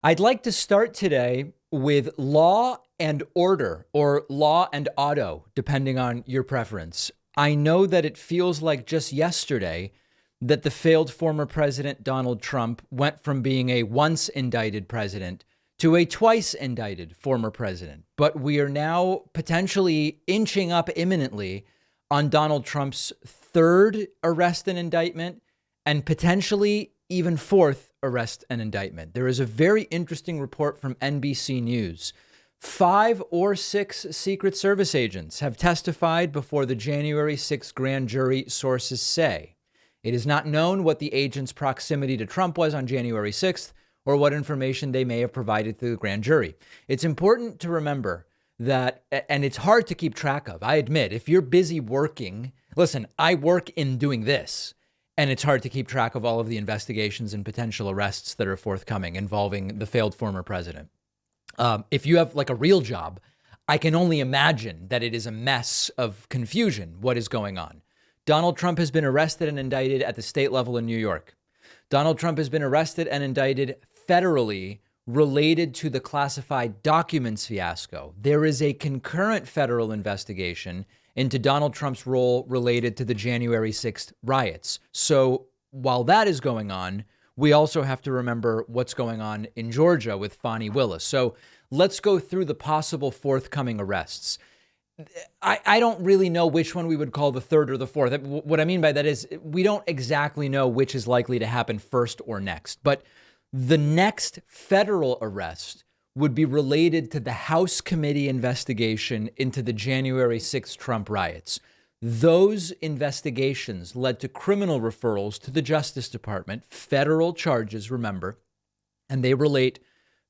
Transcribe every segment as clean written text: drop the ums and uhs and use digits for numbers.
I'd like to start today with law and order, or law and auto, depending on your preference. I know that it feels like just yesterday that the failed former president Donald Trump went from being a once indicted president to a twice indicted former president. But we are now potentially inching up imminently on Donald Trump's third arrest and indictment, and potentially even fourth arrest and indictment. There is a very interesting report from NBC News. 5 or 6 Secret Service agents have testified before the January 6th grand jury, sources say. It is not known what the agents' proximity to Trump was on January 6th or what information they may have provided to the grand jury. It's important to remember that, and it's hard to keep track of. I admit, if you're busy working, listen, I work in doing this. And it's hard to keep track of all of the investigations and potential arrests that are forthcoming involving the failed former president. If you have like a real job, I can only imagine that it is a mess of confusion, what is going on. Donald Trump has been arrested and indicted at the state level in New York. Donald Trump has been arrested and indicted federally related to the classified documents fiasco. There is a concurrent federal investigation into Donald Trump's role related to the January 6th riots. So while that is going on, we also have to remember what's going on in Georgia with Fani Willis. So let's go through the possible forthcoming arrests. I don't really know which one we would call the third or the fourth. What I mean by that is we don't exactly know which is likely to happen first or next. But the next federal arrest would be related to the House committee investigation into the January 6th Trump riots. Those investigations led to criminal referrals to the Justice Department, federal charges, remember, and they relate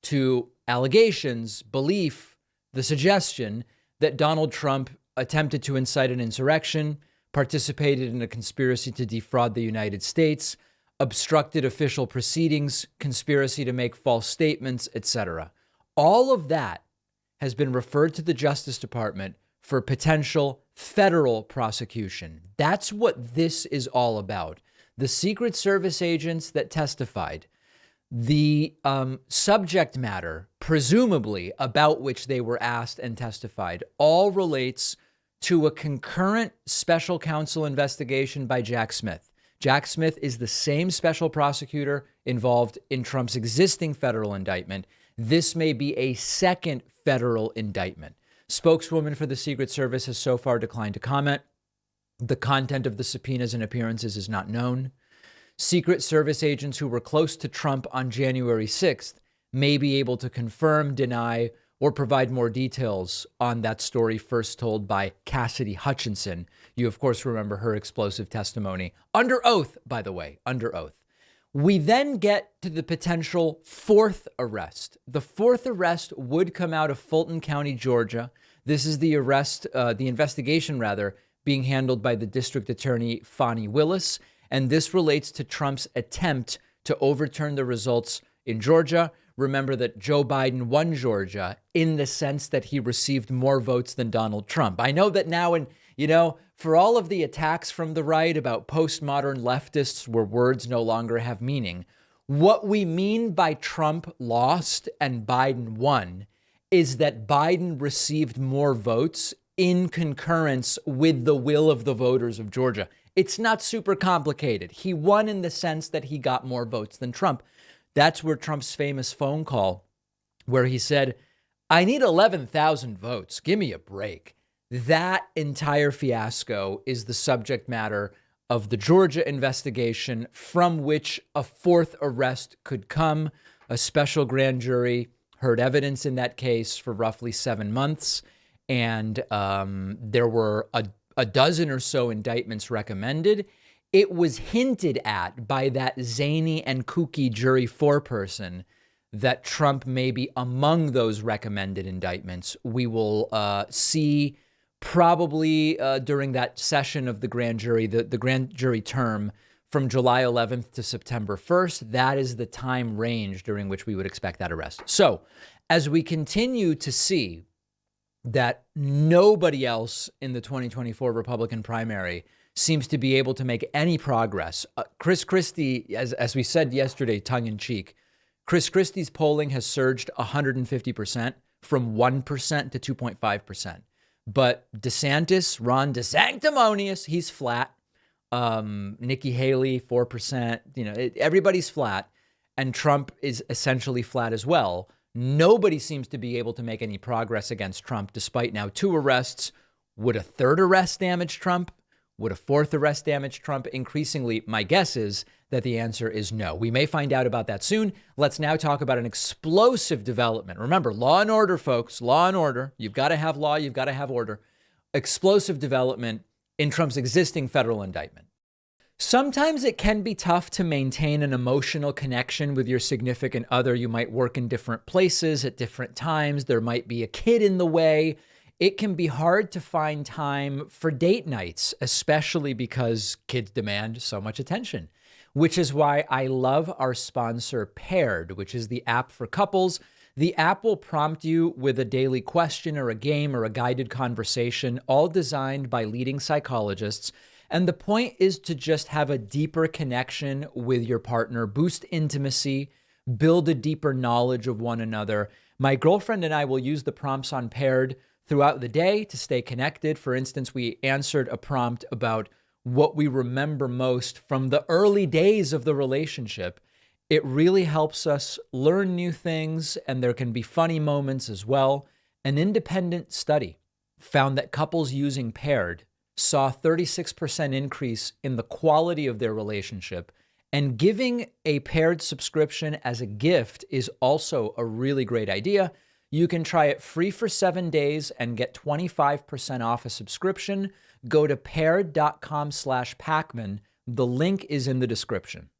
to allegations, belief, the suggestion that Donald Trump attempted to incite an insurrection, participated in a conspiracy to defraud the United States, obstructed official proceedings, conspiracy to make false statements, etc. All of that has been referred to the Justice Department for potential federal prosecution. That's what this is all about. The Secret Service agents that testified, the subject matter, presumably about which they were asked and testified, all relates to a concurrent special counsel investigation by Jack Smith. Jack Smith is the same special prosecutor involved in Trump's existing federal indictment. This may be a second federal indictment. Spokeswoman for the Secret Service has so far declined to comment. The content of the subpoenas and appearances is not known. Secret Service agents who were close to Trump on January 6th may be able to confirm, deny, or provide more details on that story first told by Cassidy Hutchinson. You, of course, remember her explosive testimony under oath, by the way, under oath. We then get to the potential fourth arrest. The fourth arrest would come out of Fulton County, Georgia. This is the investigation, being handled by the district attorney, Fani Willis. And this relates to Trump's attempt to overturn the results in Georgia. Remember that Joe Biden won Georgia in the sense that he received more votes than Donald Trump. I know that now, for all of the attacks from the right about postmodern leftists where words no longer have meaning, what we mean by Trump lost and Biden won is that Biden received more votes in concurrence with the will of the voters of Georgia. It's not super complicated. He won in the sense that he got more votes than Trump. That's where Trump's famous phone call, where he said, I need 11,000 votes. Give me a break. That entire fiasco is the subject matter of the Georgia investigation from which a fourth arrest could come. A special grand jury heard evidence in that case for roughly 7 months. And there were a dozen or so indictments recommended. It was hinted at by that zany and kooky jury foreperson that Trump may be among those recommended indictments. We will see probably during that session of the grand jury, the grand jury term from July 11th to September 1st. That is the time range during which we would expect that arrest. So as we continue to see that nobody else in the 2024 Republican primary seems to be able to make any progress. Chris Christie, as we said yesterday, tongue in cheek, Chris Christie's polling has surged 150% from 1% to 2.5%. But DeSantis, Ron DeSanctimonious, he's flat. Nikki Haley, 4%. Everybody's flat. And Trump is essentially flat as well. Nobody seems to be able to make any progress against Trump, despite now 2 arrests. Would a 3rd arrest damage Trump? Would a 4th arrest damage Trump? Increasingly, my guess is that the answer is no. We may find out about that soon. Let's now talk about an explosive development. Remember, law and order, folks, law and order. You've got to have law. You've got to have order. Explosive development in Trump's existing federal indictment. Sometimes it can be tough to maintain an emotional connection with your significant other. You might work in different places at different times. There might be a kid in the way. It can be hard to find time for date nights, especially because kids demand so much attention, which is why I love our sponsor Paired, which is the app for couples. The app will prompt you with a daily question or a game or a guided conversation, all designed by leading psychologists. And the point is to just have a deeper connection with your partner, boost intimacy, build a deeper knowledge of one another. My girlfriend and I will use the prompts on Paired throughout the day to stay connected. For instance, we answered a prompt about what we remember most from the early days of the relationship. It really helps us learn new things, and there can be funny moments as well. An independent study found that couples using Paired saw a 36% increase in the quality of their relationship, and giving a Paired subscription as a gift is also a really great idea. You can try it free for 7 days and get 25% off a subscription. Go to paired.com/Pacman. The link is in the description.